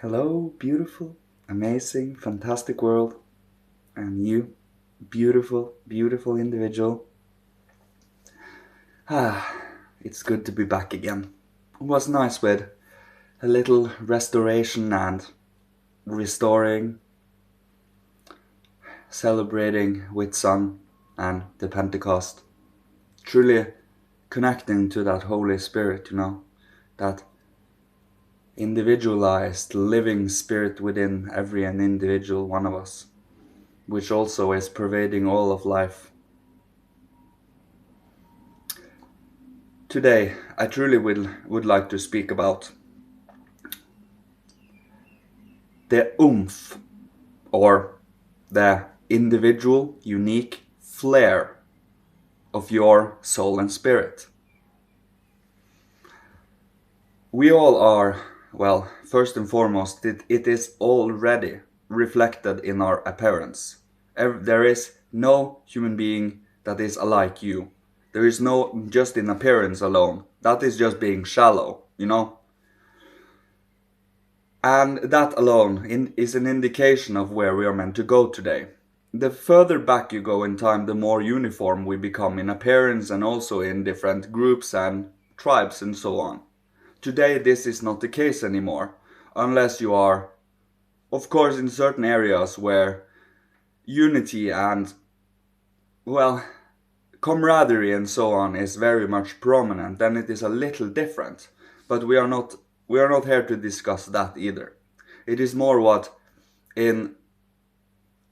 Hello, beautiful, amazing, fantastic world, and you, beautiful, beautiful individual. It's good to be back again. It was nice with a little restoration and restoring, celebrating with sun and the Pentecost. Truly connecting to that Holy Spirit, that individualized living spirit within every and individual one of us, which also is pervading all of life. Today, I truly would like to speak about the oomph, or the individual, unique flair of your soul and spirit. We all are, well, first and foremost, it is already reflected in our appearance. There is no human being that is alike you. There is no just in appearance alone. That is just being shallow. And that alone is an indication of where we are meant to go today. The further back you go in time, the more uniform we become in appearance and also in different groups and tribes and so on. Today this is not the case anymore, unless you are, of course, in certain areas where unity and, well, camaraderie and so on is very much prominent, then it is a little different. But we are not here to discuss that either. It is more what in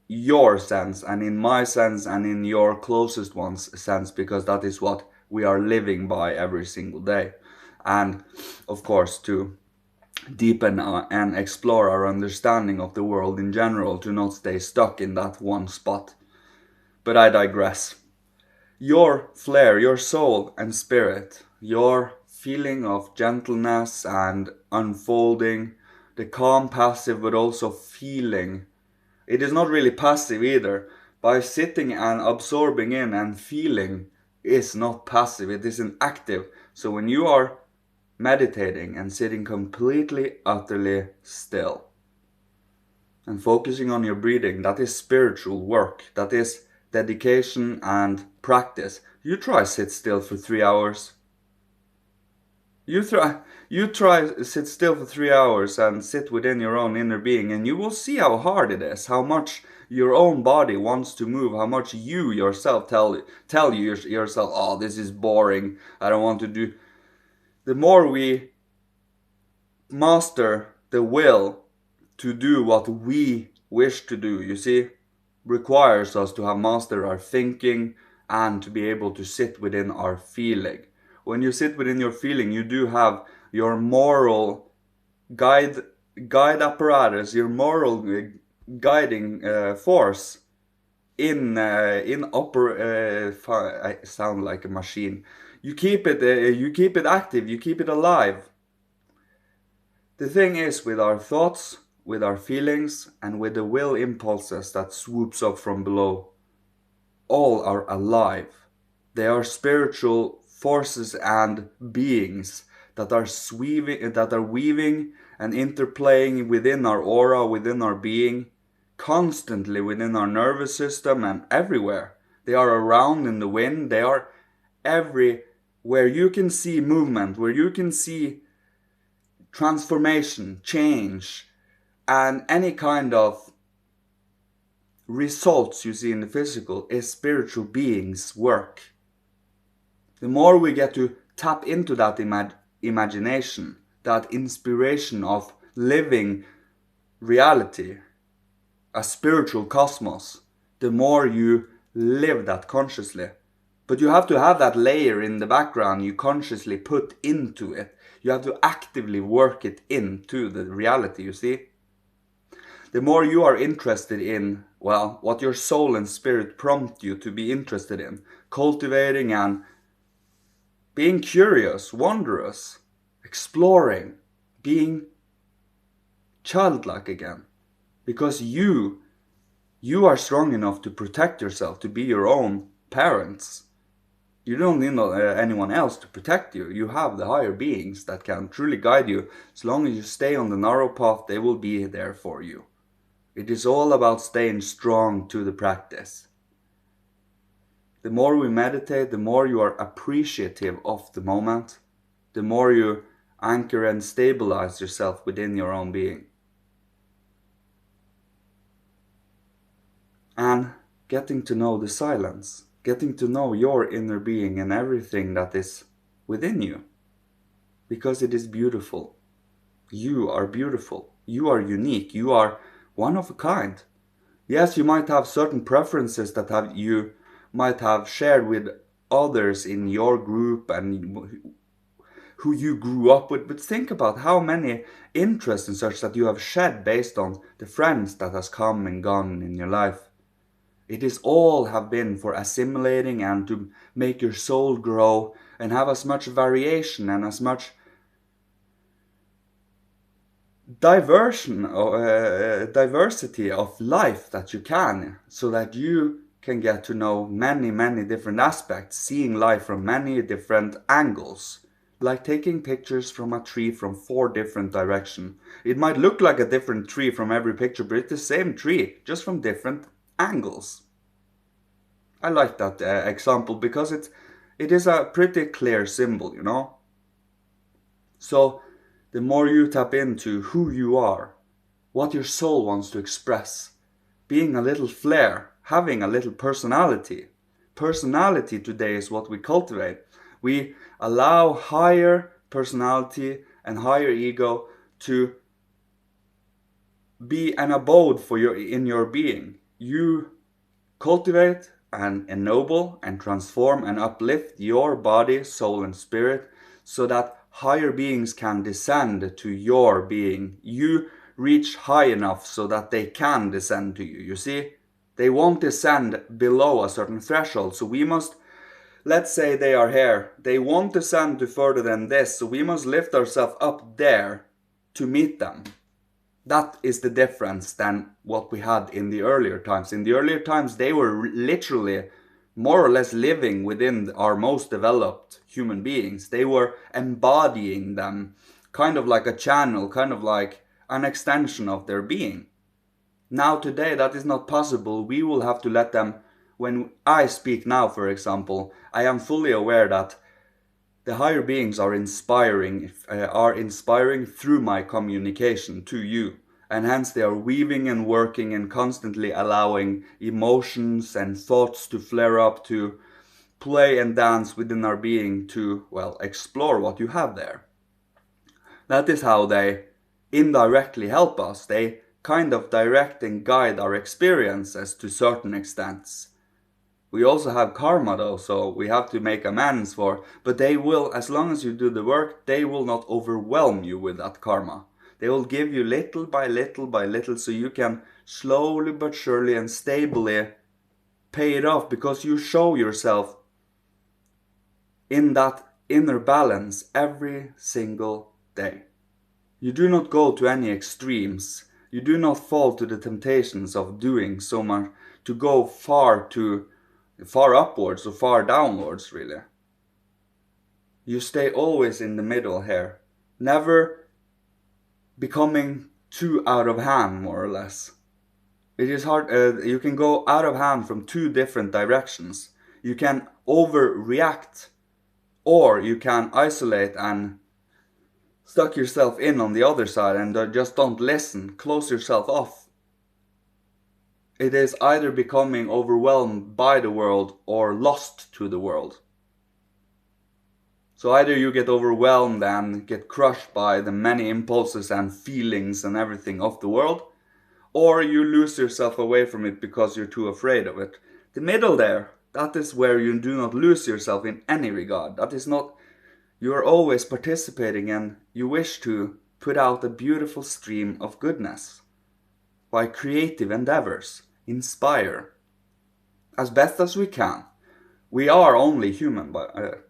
your sense and in my sense and in your closest one's sense, because that is what we are living by every single day. And of course, to deepen and explore our understanding of the world in general, to not stay stuck in that one spot. But I digress. Your flair, your soul and spirit, your feeling of gentleness and unfolding, the calm, passive, but also feeling. It is not really passive either. By sitting and absorbing in and feeling is not passive, it is an active. So when you are meditating and sitting completely, utterly still and focusing on your breathing, that is spiritual work. That is dedication and practice. You try sit still for 3 hours. You try sit still for 3 hours and sit within your own inner being, and you will see how hard it is, how much your own body wants to move, how much you yourself tell yourself, oh, this is boring, I don't want to do. The more we master the will to do what we wish to do, you see, requires us to have mastered our thinking and to be able to sit within our feeling. When you sit within your feeling, you do have your moral guide apparatus, your moral guiding force I sound like a machine. You keep it active, you keep it alive. The thing is, with our thoughts, with our feelings, and with the will impulses that swoops up from below, all are alive. They are spiritual forces and beings that are weaving and interplaying within our aura, within our being, constantly within our nervous system and everywhere. They are around in the wind. They are where you can see movement, where you can see transformation, change, and any kind of results you see in the physical is spiritual beings' work. The more we get to tap into that imagination, that inspiration of living reality, a spiritual cosmos, the more you live that consciously. But you have to have that layer in the background you consciously put into it. You have to actively work it into the reality, you see. The more you are interested in, well, what your soul and spirit prompt you to be interested in, cultivating and being curious, wondrous, exploring, being childlike again. Because you are strong enough to protect yourself, to be your own parents. You don't need anyone else to protect you. You have the higher beings that can truly guide you. As long as you stay on the narrow path, they will be there for you. It is all about staying strong to the practice. The more we meditate, the more you are appreciative of the moment, the more you anchor and stabilize yourself within your own being. And getting to know the silence, getting to know your inner being and everything that is within you. Because it is beautiful. You are beautiful. You are unique. You are one of a kind. Yes, you might have certain preferences that you might have shared with others in your group and who you grew up with, but think about how many interests and such that you have shed based on the friends that has come and gone in your life. It is all have been for assimilating and to make your soul grow and have as much variation and as much diversity of life that you can, so that you can get to know many different aspects, seeing life from many different angles. Like taking pictures from a tree from 4 different directions. It might look like a different tree from every picture, but it's the same tree, just from different angles. I like that example because it is a pretty clear symbol, you know? So, the more you tap into who you are, what your soul wants to express, being a little flair, having a little personality. Personality today is what we cultivate. We allow higher personality and higher ego to be an abode for in your being. You cultivate and ennoble and transform and uplift your body, soul and spirit so that higher beings can descend to your being. You reach high enough so that they can descend to you. You see, they won't descend below a certain threshold. So we must, let's say they are here, they won't descend to further than this. So we must lift ourselves up there to meet them. That is the difference than what we had in the earlier times. In the earlier times, they were literally more or less living within our most developed human beings. They were embodying them, kind of like a channel, kind of like an extension of their being. Now today that is not possible. We will have to let them, when I speak now for example, I am fully aware that the higher beings are inspiring through my communication to you. And hence they are weaving and working and constantly allowing emotions and thoughts to flare up, to play and dance within our being, to, well, explore what you have there. That is how they indirectly help us. They kind of direct and guide our experiences to certain extents. We also have karma though, so we have to make amends for, but they will, as long as you do the work, they will not overwhelm you with that karma. They will give you little by little by little so you can slowly but surely and stably pay it off, because you show yourself in that inner balance every single day. You do not go to any extremes. You do not fall to the temptations of doing so much, to go far upwards or far downwards, really. You stay always in the middle here, never becoming too out of hand, more or less. It is hard. You can go out of hand from 2 different directions. You can overreact, or you can isolate and stuck yourself in on the other side and just don't listen, close yourself off. It is either becoming overwhelmed by the world or lost to the world. So either you get overwhelmed and get crushed by the many impulses and feelings and everything of the world, or you lose yourself away from it because you're too afraid of it. The middle there, that is where you do not lose yourself in any regard. That is not, you are always participating and you wish to put out a beautiful stream of goodness by creative endeavors, inspire as best as we can. We are only human,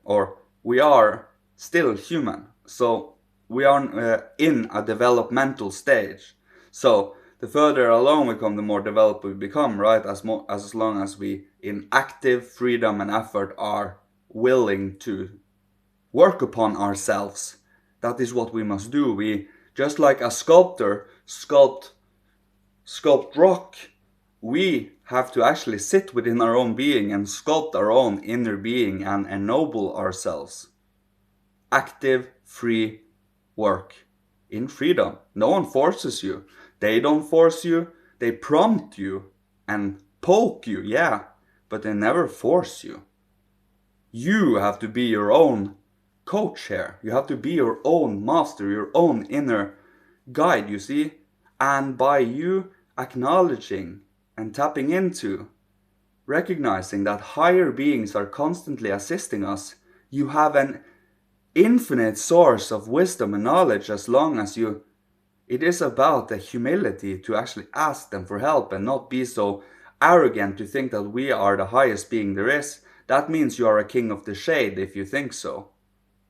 or we are still human, so we are in a developmental stage. So the further along we come, the more developed we become, right? As long as we in active freedom and effort are, willing to work upon ourselves. That is what we must do. We, just like a sculptor sculpt rock, we have to actually sit within our own being and sculpt our own inner being and ennoble ourselves. Active, free work in freedom. No one forces you. They don't force you. They prompt you and poke you, yeah, but they never force you. You have to be your own coach here. You have to be your own master, your own inner guide, you see? And by you acknowledging and tapping into, recognizing that higher beings are constantly assisting us, you have an infinite source of wisdom and knowledge as long as you... It is about the humility to actually ask them for help and not be so arrogant to think that we are the highest being there is. That means you are a king of the shade if you think so.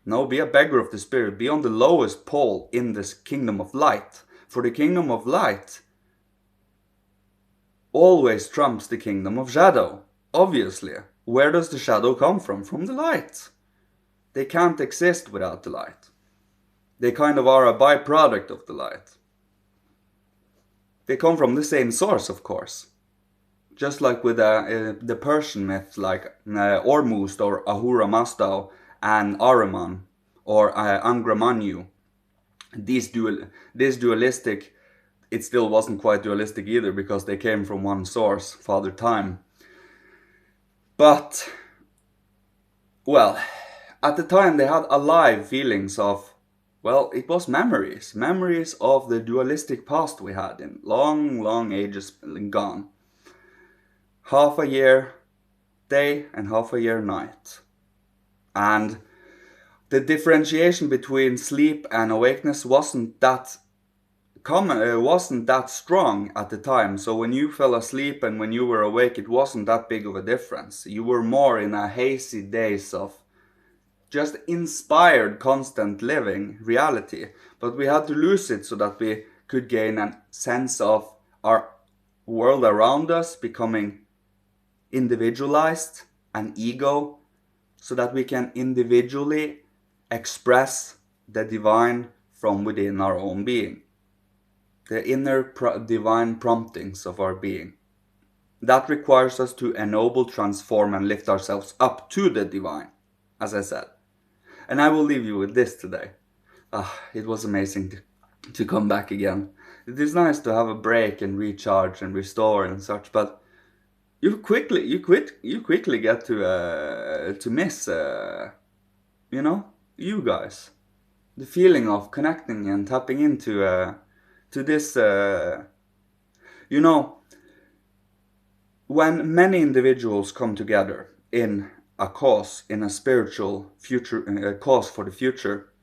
No, be a beggar of the spirit. Be on the lowest pole in this kingdom of light. For the kingdom of light always trumps the kingdom of shadow. Obviously. Where does the shadow come from? From the light. They can't exist without the light. They kind of are a byproduct of the light. They come from the same source, of course. Just like with the Persian myths like Ormuzd or Ahura Mazda and Ahriman or Angra Mainyu. This dualistic, it still wasn't quite dualistic either because they came from one source, Father Time. But, well, at the time they had alive feelings of, well, it was memories of the dualistic past we had in long ages gone. Half a year day and half a year night. And the differentiation between sleep and awakeness wasn't that common, wasn't that strong at the time. So when you fell asleep and when you were awake, it wasn't that big of a difference. You were more in a hazy daze of just inspired constant living reality. But we had to lose it so that we could gain a sense of our world around us becoming individualized and ego, so that we can individually express the divine from within our own being. The inner divine promptings of our being. That requires us to ennoble, transform, and lift ourselves up to the divine, as I said. And I will leave you with this today. It was amazing to come back again. It is nice to have a break and recharge and restore and such, but you quickly get to miss, you guys. The feeling of connecting and tapping into to this, when many individuals come together in a cause, in a spiritual future, cause for the future,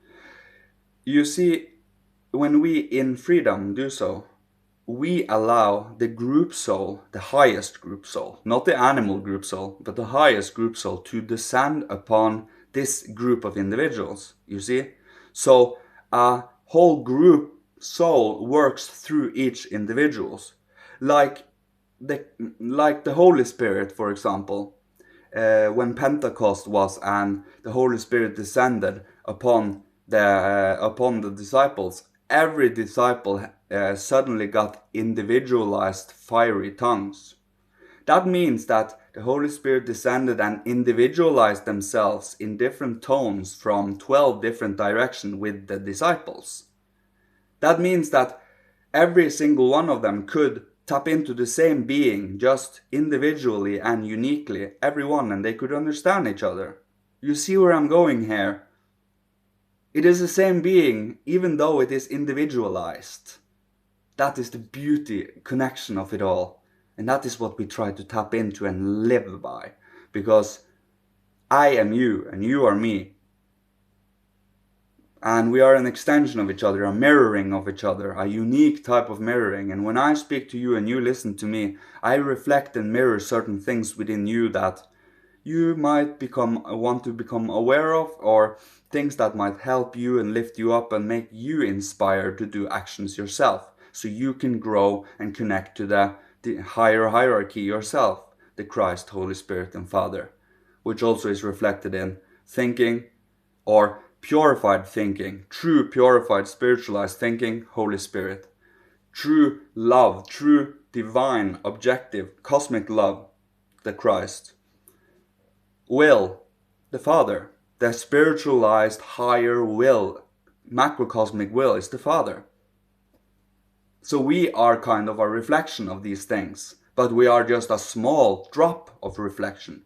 you see, when we in freedom do so, we allow the group soul, the highest group soul, not the animal group soul, but the highest group soul to descend upon this group of individuals, you see? So a whole group soul works through each individuals. Like the Holy Spirit, for example, when Pentecost was and the Holy Spirit descended upon the disciples, every disciple suddenly got individualized fiery tongues. That means that the Holy Spirit descended and individualized themselves in different tones from 12 different directions with the disciples. That means that every single one of them could tap into the same being, just individually and uniquely, everyone, and they could understand each other. You see where I'm going here? It is the same being, even though it is individualized. That is the beauty, connection of it all. And that is what we try to tap into and live by. Because I am you, and you are me. And we are an extension of each other, a mirroring of each other, a unique type of mirroring. And when I speak to you and you listen to me, I reflect and mirror certain things within you that you might want to become aware of, or things that might help you and lift you up and make you inspired to do actions yourself, so you can grow and connect to the higher hierarchy yourself, the Christ, Holy Spirit, and Father. which also is reflected in thinking, or purified thinking, true purified spiritualized thinking, Holy Spirit. True love, true divine, objective, cosmic love, the Christ. Will, the Father. The spiritualized higher will, macrocosmic will, is the Father. So we are kind of a reflection of these things, but we are just a small drop of reflection.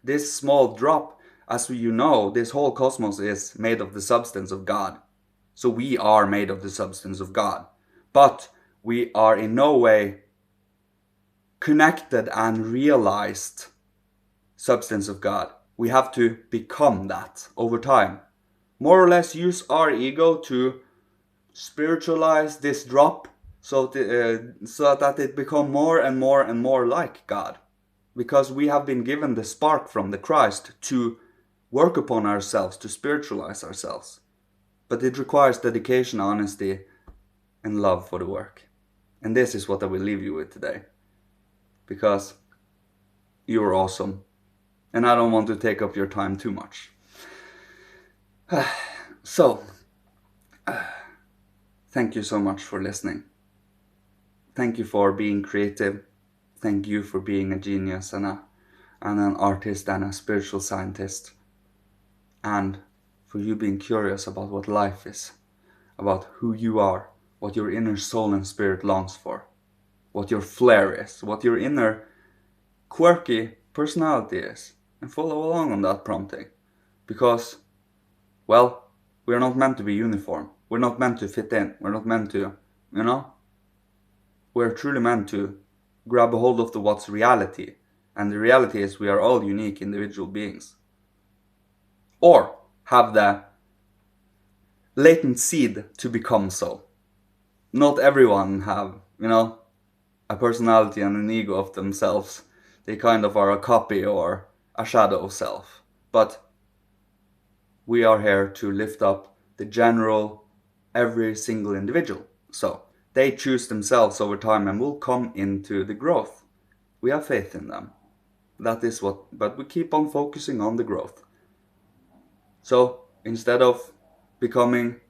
This small drop, as you know, this whole cosmos is made of the substance of God. So we are made of the substance of God. But we are in no way connected and realized substance of God. We have to become that over time. More or less use our ego to spiritualize this drop so that it become more and more and more like God. Because we have been given the spark from the Christ to work upon ourselves, to spiritualize ourselves. But it requires dedication, honesty, and love for the work. And this is what I will leave you with today. Because you're awesome. And I don't want to take up your time too much. So, thank you so much for listening. Thank you for being creative. Thank you for being a genius and an artist and a spiritual scientist. And for you being curious about what life is, about who you are, what your inner soul and spirit longs for, what your flair is, what your inner quirky personality is, and follow along on that prompting. Because, well, we're not meant to be uniform. We're not meant to fit in. We're not meant to, we're truly meant to grab a hold of what's reality. And the reality is we are all unique individual beings. Or have the latent seed to become so. Not everyone have, a personality and an ego of themselves. They kind of are a copy or a shadow of self. But we are here to lift up the general, every single individual. So they choose themselves over time and will come into the growth. We have faith in them. That is but we keep on focusing on the growth. So instead of becoming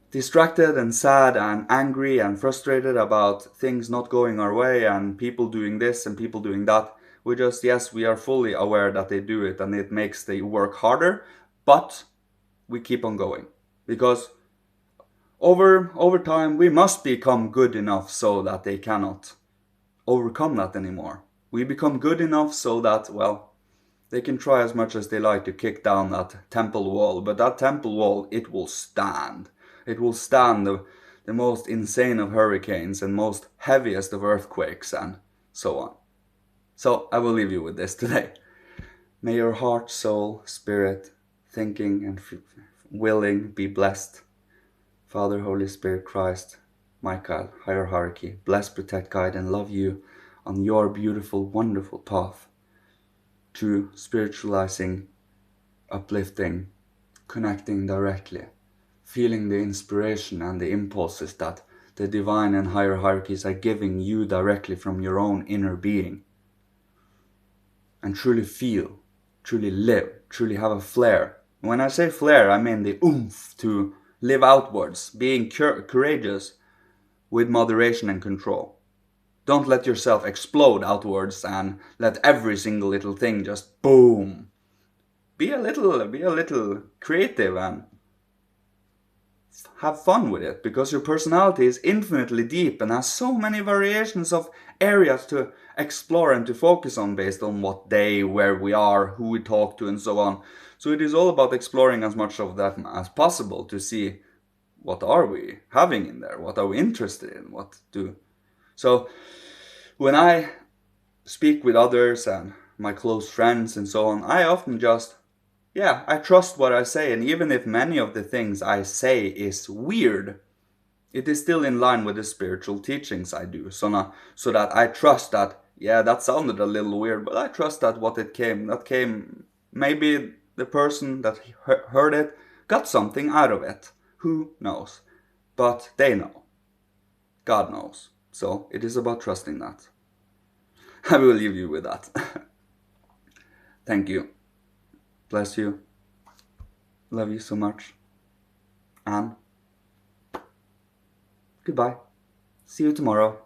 distracted and sad and angry and frustrated about things not going our way and people doing this and people doing that, we are fully aware that they do it and it makes the work harder, but we keep on going. Because over time we must become good enough so that they cannot overcome that anymore. We become good enough so that, they can try as much as they like to kick down that temple wall, but that temple wall, it will stand. It will stand the most insane of hurricanes and most heaviest of earthquakes and so on. So I will leave you with this today. May your heart, soul, spirit, thinking and willing be blessed. Father, Holy Spirit, Christ, Michael, higher hierarchy, bless, protect, guide, and love you on your beautiful, wonderful path to spiritualizing, uplifting, connecting directly, feeling the inspiration and the impulses that the divine and higher hierarchies are giving you directly from your own inner being. And truly feel, truly live, truly have a flair. When I say flair, I mean the oomph to live outwards, being courageous with moderation and control. Don't let yourself explode outwards and let every single little thing just boom. Be a little creative and have fun with it, because your personality is infinitely deep and has so many variations of areas to explore and to focus on based on what day, where we are, who we talk to and so on. So it is all about exploring as much of that as possible to see what are we having in there, what are we interested in, So when I speak with others and my close friends and so on, I often I trust what I say, and even if many of the things I say is weird, it is still in line with the spiritual teachings I do. So that I trust that, that sounded a little weird, but I trust that maybe the person that heard it got something out of it. Who knows? But they know. God knows. So it is about trusting that. I will leave you with that. Thank you. Bless you. Love you so much. And goodbye. See you tomorrow.